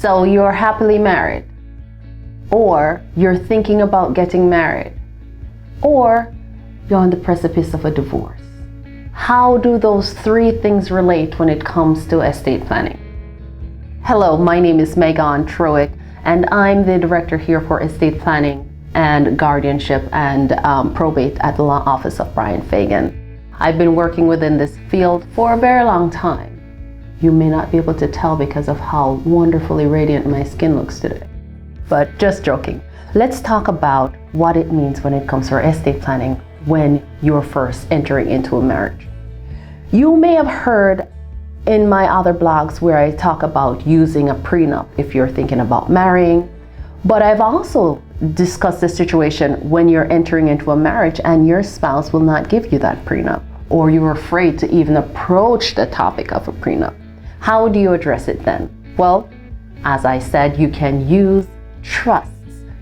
So you're happily married, or you're thinking about getting married, or you're on the precipice of a divorce. How do those three things relate when it comes to estate planning? Hello, my name is Megan Truick, and I'm the director here for estate planning and guardianship and probate at the law office of Bryan Fagan. I've been working within this field for a very long time. You may not be able to tell because of how wonderfully radiant my skin looks today. But just joking. Let's talk about what it means when it comes to estate planning when you're first entering into a marriage. You may have heard in my other blogs where I talk about using a prenup if you're thinking about marrying, but I've also discussed the situation when you're entering into a marriage and your spouse will not give you that prenup, or you're afraid to even approach the topic of a prenup. How do you address it then? Well, as I said, you can use trusts.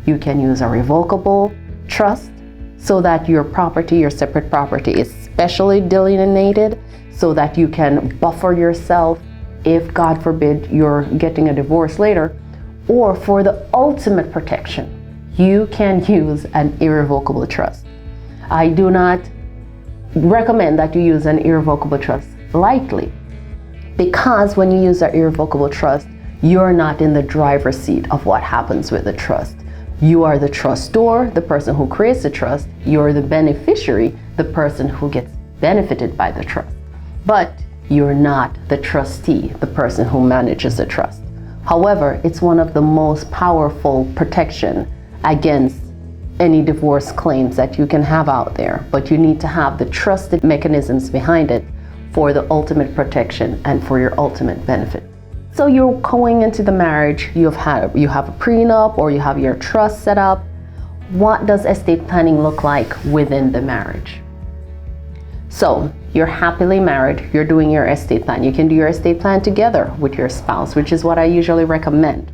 You can use a revocable trust so that your property, your separate property, is specially delineated so that you can buffer yourself if, God forbid, you're getting a divorce later. Or for the ultimate protection, you can use an irrevocable trust. I do not recommend that you use an irrevocable trust lightly, because when you use an irrevocable trust, you're not in the driver's seat of what happens with the trust. You are the trustor, the person who creates the trust. You're the beneficiary, the person who gets benefited by the trust. But you're not the trustee, the person who manages the trust. However, it's one of the most powerful protection against any divorce claims that you can have out there, but you need to have the trusted mechanisms behind it for the ultimate protection and for your ultimate benefit. So you're going into the marriage, you have a prenup or you have your trust set up. What does estate planning look like within the marriage? So you're happily married, you're doing your estate plan. You can do your estate plan together with your spouse, which is what I usually recommend.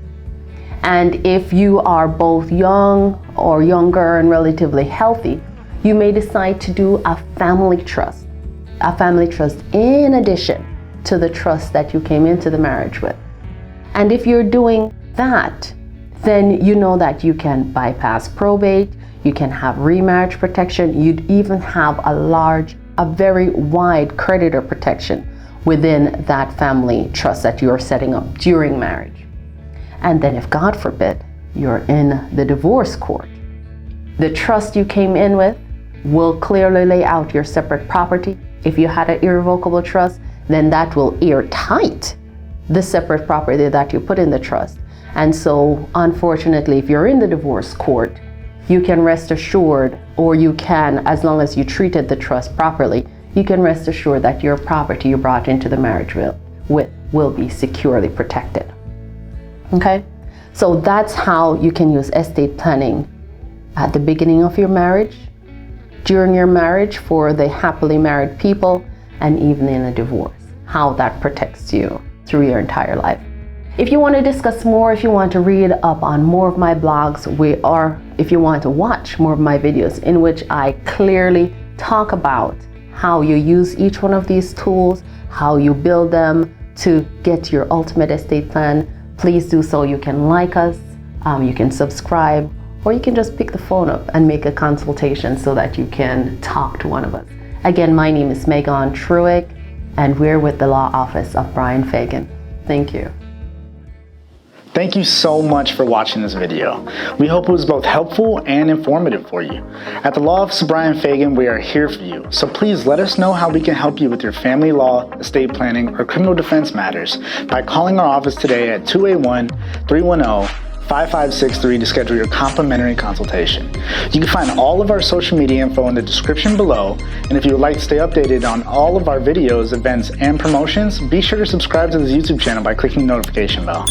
And if you are both young or younger and relatively healthy, you may decide to do a family trust. A family trust in addition to the trust that you came into the marriage with. And if you're doing that, then you know that you can bypass probate, you can have remarriage protection, you'd even have a very wide creditor protection within that family trust that you're setting up during marriage. And then if, God forbid, you're in the divorce court, the trust you came in with will clearly lay out your separate property. If you had an irrevocable trust, then that will airtight the separate property that you put in the trust. And so, unfortunately, if you're in the divorce court, you can rest assured, or you can, as long as you treated the trust properly, you can rest assured that your property you brought into the marriage will be securely protected. Okay, so that's how you can use estate planning at the beginning of your marriage, during your marriage for the happily married people, and even in a divorce, how that protects you through your entire life. If you want to discuss more, if you want to read up on more of my blogs, if you want to watch more of my videos in which I clearly talk about how you use each one of these tools, how you build them to get your ultimate estate plan, please do so. You can like us, you can subscribe, or you can just pick the phone up and make a consultation so that you can talk to one of us. Again, my name is Megan Truick, and we're with the law office of Bryan Fagan. Thank you. Thank you so much for watching this video. We hope it was both helpful and informative for you. At the Law Office of Bryan Fagan, we are here for you. So please let us know how we can help you with your family law, estate planning, or criminal defense matters by calling our office today at 281-310-5563 to schedule your complimentary consultation. You can find all of our social media info in the description below, and if you would like to stay updated on all of our videos, events, and promotions, be sure to subscribe to this YouTube channel by clicking the notification bell.